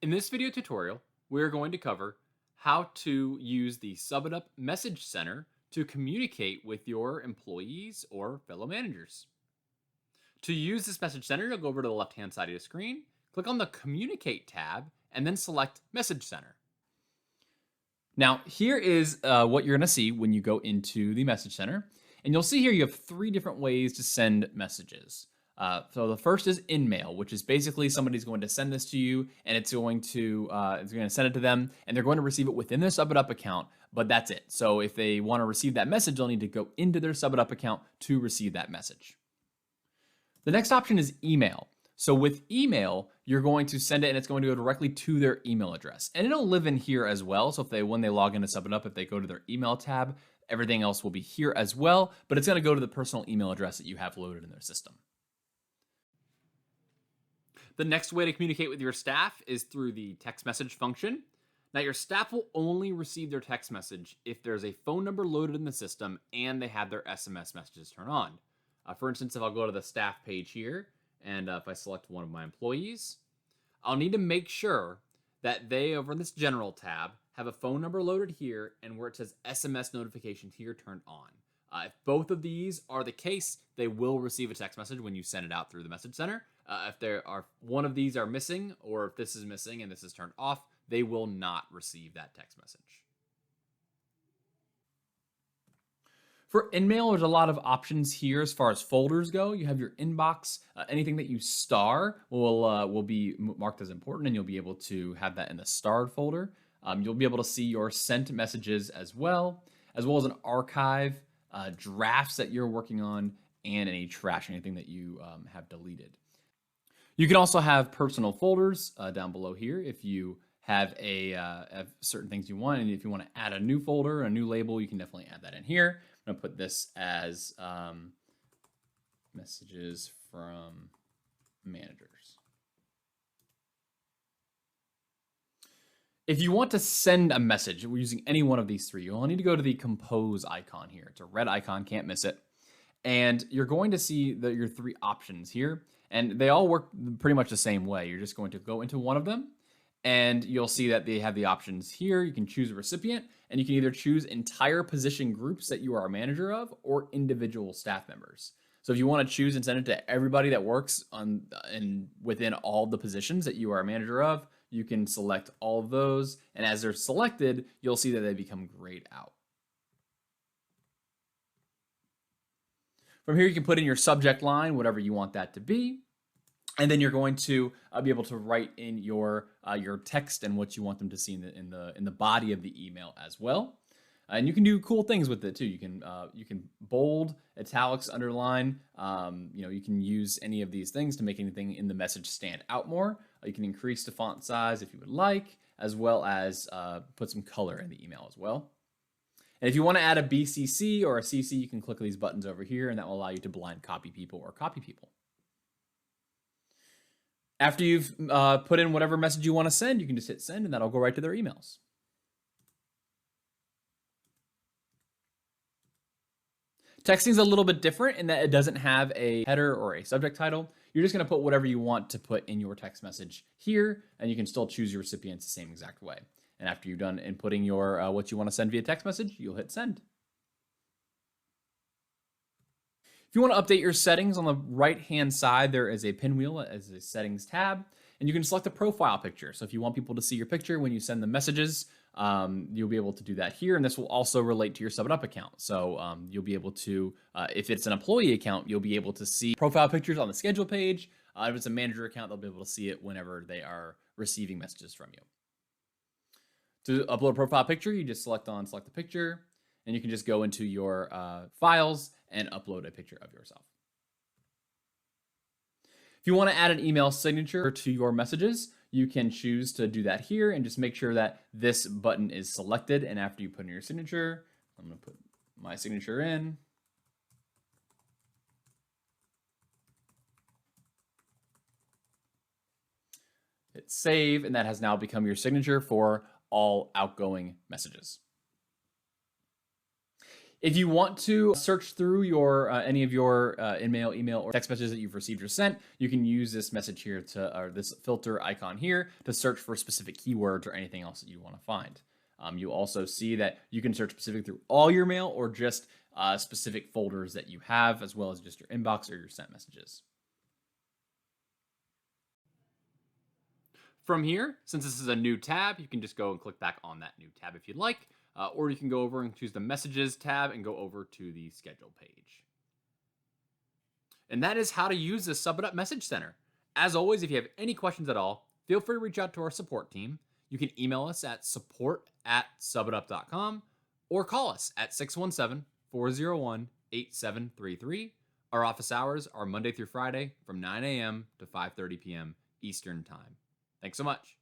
In this video tutorial, we're going to cover how to use the SubitUp Message Center to communicate with your employees or fellow managers. To use this Message Center, you'll go over to the left-hand side of your screen, click on the Communicate tab, and then select Message Center. Now, here is what you're going to see when you go into the Message Center. And you'll see here you have three different ways to send messages. So the first is InMail, which is basically somebody's going to send this to you, and it's going to send it to them, and they're going to receive it within their SubitUp account. But that's it. So if they want to receive that message, they'll need to go into their SubitUp account to receive that message. The next option is email. So with email, you're going to send it and it's going to go directly to their email address. And it'll live in here as well. So when they log into SubitUp, if they go to their email tab, everything else will be here as well, but it's going to go to the personal email address that you have loaded in their system. The next way to communicate with your staff is through the text message function. Now, your staff will only receive their text message if there's a phone number loaded in the system and they have their SMS messages turned on. For instance, if I'll go to the staff page here, and if I select one of my employees, I'll need to make sure that they, over in this general tab, have a phone number loaded here and where it says SMS notification here turned on. If both of these are the case, they will receive a text message when you send it out through the message center. If there are one of these are missing, or if this is missing and this is turned off, they will not receive that text message. For InMail, there's a lot of options here as far as folders go. You have your inbox. Anything that you star will be marked as important, and you'll be able to have that in the starred folder. You'll be able to see your sent messages as well as an archive, drafts that you're working on, and any trash, anything that you have deleted. You can also have personal folders down below here if you have have certain things you want, and if you want to add a new folder, a new label, you can definitely add that in here. I'm going to put this as messages from managers. If you want to send a message, we're using any one of these three, you'll need to go to the compose icon here. It's a red icon, can't miss it. And you're going to see your three options here, and they all work pretty much the same way. You're just going to go into one of them, and you'll see that they have the options here. You can choose a recipient, and you can either choose entire position groups that you are a manager of or individual staff members. So if you want to choose and send it to everybody that works within all the positions that you are a manager of, you can select all of those. And as they're selected, you'll see that they become grayed out. From here, you can put in your subject line, whatever you want that to be. And then you're going to be able to write in your text and what you want them to see in the body of the email as well. And you can do cool things with it too. You can bold, italics, underline. You can use any of these things to make anything in the message stand out more. You can increase the font size if you would like, as well as put some color in the email as well. And if you want to add a BCC or a CC, you can click these buttons over here, and that will allow you to blind copy people or copy people. After you've put in whatever message you want to send, you can just hit send, and that'll go right to their emails. Texting is a little bit different in that it doesn't have a header or a subject title. You're just going to put whatever you want to put in your text message here, and you can still choose your recipients the same exact way. And after you've done inputting your what you want to send via text message, you'll hit send. If you want to update your settings, on the right-hand side, there is a pinwheel as a settings tab, and you can select a profile picture. So if you want people to see your picture when you send them messages, you'll be able to do that here, and this will also relate to your SubitUp account. So you'll be able to, if it's an employee account, you'll be able to see profile pictures on the schedule page. If it's a manager account, they'll be able to see it whenever they are receiving messages from you. To upload a profile picture, you just select the picture, and you can just go into your files and upload a picture of yourself. If you want to add an email signature to your messages, you can choose to do that here and just make sure that this button is selected. And after you put in your signature, I'm going to put my signature in. Hit save, and that has now become your signature for all outgoing messages. If you want to search through your any of your InMail, email, or text messages that you've received or sent, you can use this message here or this filter icon here to search for specific keywords or anything else that you want to find. You also see that you can search specifically through all your mail or just specific folders that you have, as well as just your inbox or your sent messages. From here, since this is a new tab, you can just go and click back on that new tab if you'd like, or you can go over and choose the Messages tab and go over to the Schedule page. And that is how to use the SubitUp Message Center. As always, if you have any questions at all, feel free to reach out to our support team. You can email us at support@subitup.com or call us at 617-401-8733. Our office hours are Monday through Friday from 9 a.m. to 5:30 p.m. Eastern Time. Thanks so much.